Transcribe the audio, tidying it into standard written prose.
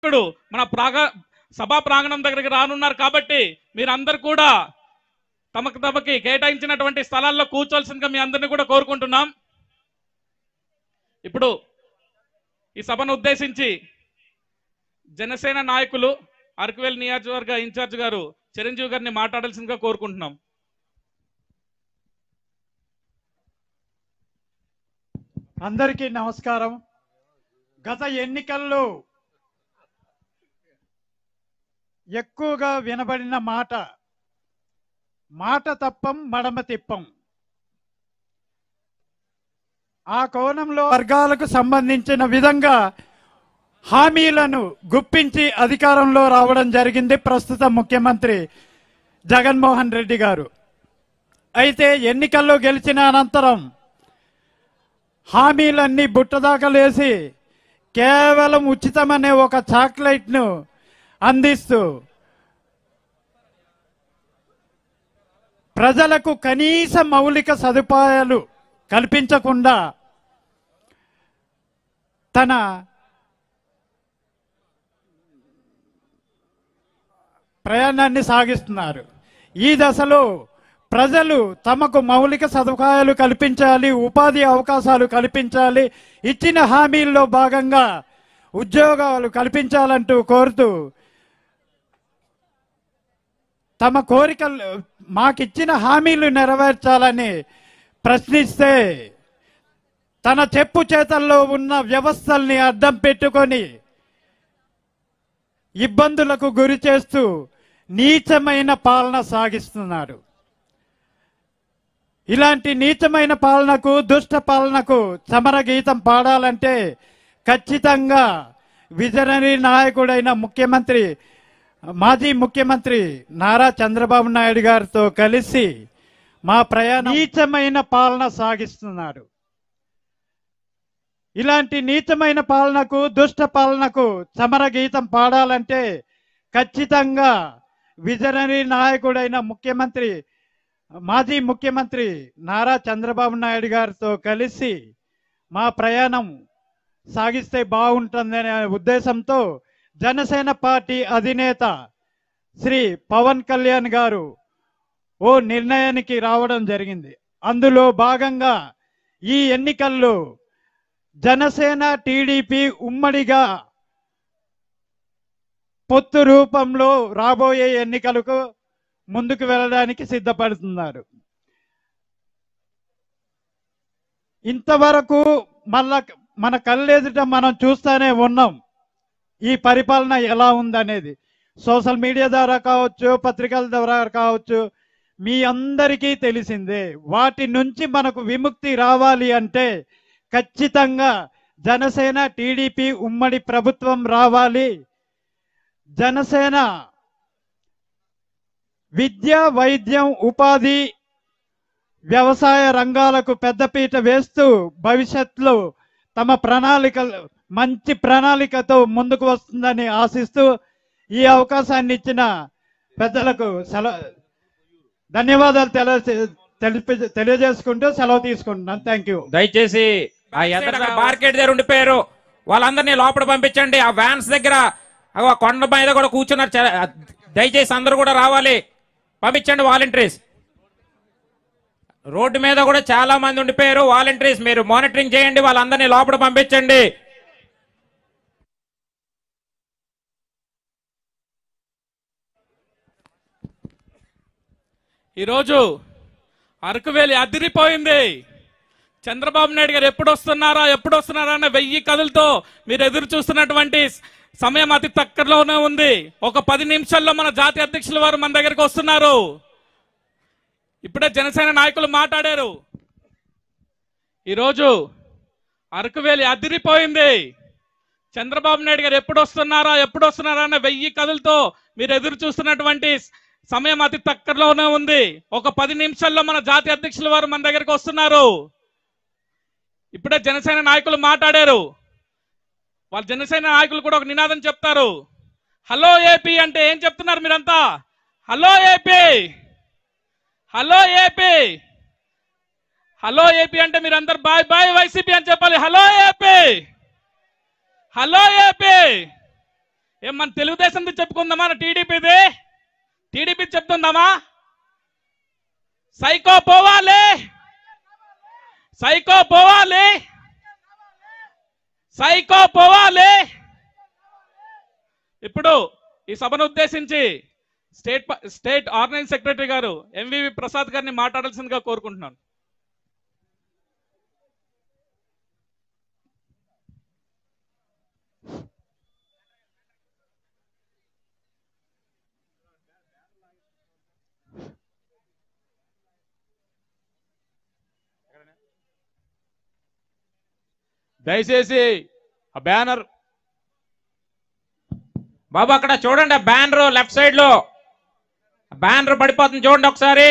నాయకుడు మన సభా ప్రాంగణం దగ్గరికి రానున్నారు కాబట్టి మీరందరూ కూడా తమకి కేటాయించినటువంటి స్థలాల్లో కూర్చోవలసిందిగా మీ అందరినీ కూడా కోరుకుంటున్నాం. ఇప్పుడు ఈ సభను ఉద్దేశించి జనసేన నాయకులు అరకువేల్ నియోజకవర్గ ఇన్ఛార్జ్ గారు చిరంజీవి గారిని మాట్లాడాల్సిందిగా కోరుకుంటున్నాం. అందరికీ నమస్కారం. గత ఎన్నికల్లో ఎక్కువగా వినబడిన మాట తప్పం మడమ తిప్పం. ఆ కోణంలో వర్గాలకు సంబంధించిన విధంగా హామీలను గుప్పించి అధికారంలో రావడం జరిగింది ప్రస్తుత ముఖ్యమంత్రి జగన్మోహన్ రెడ్డి గారు. అయితే ఎన్నికల్లో గెలిచిన అనంతరం హామీలన్నీ బుట్టదాకలేసి కేవలం ఉచితమనే ఒక చాక్లెట్ను అందిస్తూ ప్రజలకు కనీస మౌలిక సదుపాయాలు కల్పించకుండా తన ప్రయాణాన్ని సాగిస్తున్నారు. ఈ దశలో ప్రజలు తమకు మౌలిక సదుపాయాలు కల్పించాలి, ఉపాధి అవకాశాలు కల్పించాలి, ఇచ్చిన హామీల్లో భాగంగా ఉద్యోగాలు కల్పించాలంటూ కోరుతూ తమ కోరికలు మాకిచ్చిన హామీలు నెరవేర్చాలని ప్రశ్నిస్తే తన చెప్పు చేతల్లో ఉన్న వ్యవస్థల్ని అడ్డం పెట్టుకొని ఇబ్బందులకు గురి చేస్తూ నీచమైన పాలన సాగిస్తున్నారు. ఇలాంటి నీచమైన పాలనకు, దుష్ట పాలనకు సమరగీతం పాడాలంటే ఖచ్చితంగా విజనరీ నాయకుడైన మాజీ ముఖ్యమంత్రి నారా చంద్రబాబు నాయుడు గారితో కలిసి మా ప్రయాణం నీచమైన పాలన సాగిస్తున్నారు. ఇలాంటి నీచమైన పాలనకు, దుష్ట పాలనకు సమరగీతం పాడాలంటే ఖచ్చితంగా విజనరీ నాయకుడైన మాజీ ముఖ్యమంత్రి నారా చంద్రబాబు నాయుడు గారితో కలిసి మా ప్రయాణం సాగిస్తే బాగుంటుందనే ఉద్దేశంతో జనసేన పార్టీ అధినేత శ్రీ పవన్ కళ్యాణ్ గారు ఓ నిర్ణయానికి రావడం జరిగింది. అందులో భాగంగా ఈ ఎన్నికల్లో జనసేన టీడీపీ ఉమ్మడిగా పొత్తు రూపంలో రాబోయే ఎన్నికలకు ముందుకు వెళ్ళడానికి సిద్ధపడుతున్నారు. ఇంతవరకు మన కళ్ళెదుట మనం చూస్తూనే ఉన్నాం ఈ పరిపాలన ఎలా ఉందనేది. సోషల్ మీడియా ద్వారా కావచ్చు, పత్రికల ద్వారా కావచ్చు, మీ అందరికీ తెలిసిందే. వాటి నుంచి మనకు విముక్తి రావాలి అంటే ఖచ్చితంగా జనసేన టీడీపీ ఉమ్మడి ప్రభుత్వం రావాలి. జనసేన విద్య, వైద్యం, ఉపాధి, వ్యవసాయ రంగాలకు పెద్దపీట వేస్తూ భవిష్యత్తులో తమ మంచి ప్రణాళికతో ముందుకు వస్తుందని ఆశిస్తూ ఈ అవకాశాన్ని ఇచ్చిన పెద్దలకు ధన్యవాదాలు తెలియజేసుకుంటూ సెలవు తీసుకుంటున్నాను. Thank you. దయచేసి ఆ మార్కెట్ దగ్గర ఉండిపోయారు వాళ్ళందరినీ లోపల పంపించండి. ఆ వ్యాన్స్ దగ్గర కొండ మీద కూడా కూర్చున్నారు. దయచేసి అందరూ కూడా రావాలి, పంపించండి వాలంటీర్స్. రోడ్డు మీద కూడా చాలా మంది ఉండిపోయారు వాలంటీర్స్, మీరు మానిటరింగ్ చేయండి, వాళ్ళందరినీ లోపల పంపించండి. ఈరోజు అరకువేలి అదిరిపోయింది. చంద్రబాబు నాయుడు గారు ఎప్పుడు వస్తున్నారా అన్న 1000 కథలతో మీరు ఎదురు చూస్తున్నటువంటి సమయం అతి తక్కువలోనే ఉంది. ఒక 10 నిమిషాల్లో మన జాతీయ అధ్యక్షుల వారు మన దగ్గరికి వస్తున్నారు. ఇప్పుడే జనసేన నాయకులు మాట్లాడారు. ఈరోజు అరకువేలి అదిరిపోయింది. చంద్రబాబు నాయుడు గారు ఎప్పుడు వస్తున్నారా అన్న 1000 కథలతో మీరు ఎదురు చూస్తున్నటువంటి సమయం అతి తక్కువలోనే ఉంది. ఒక 10 నిమిషాల్లో మన జాతీయ అధ్యక్షుల వారు మన దగ్గరికి వస్తున్నారు. ఇప్పుడే జనసేన నాయకులు మాట్లాడారు. వాళ్ళ జనసేన నాయకులు కూడా ఒక నినాదం చెప్తారు. హలో ఏపీ అంటే ఏం చెప్తున్నారు మీరంతా? Hello AP, hello AP, hello AP అంటే మీరందరూ బాయ్ బాయ్ వైసీపీ అని చెప్పాలి. Hello AP, hello AP. ఏం మన తెలుగుదేశంది చెప్పుకుందామా, టీడీపీది? టీడీపీ చెప్తుందామా? సైకో పోవాలి, సైకో పోవాలి, సైకో పోవాలి. ఇప్పుడు ఈ సభను ఉద్దేశించి స్టేట్ ఆర్గనైజింగ్ సెక్రటరీ గారు ఎంవివి ప్రసాద్ గారిని మాట్లాడాల్సిందిగా కోరుకుంటున్నాను. దయచేసి ఆ బ్యానర్ బాబు అక్కడ చూడండి, బ్యానర్ లెఫ్ట్ సైడ్ లో బ్యానర్ పడిపోతుంది చూడండి ఒకసారి.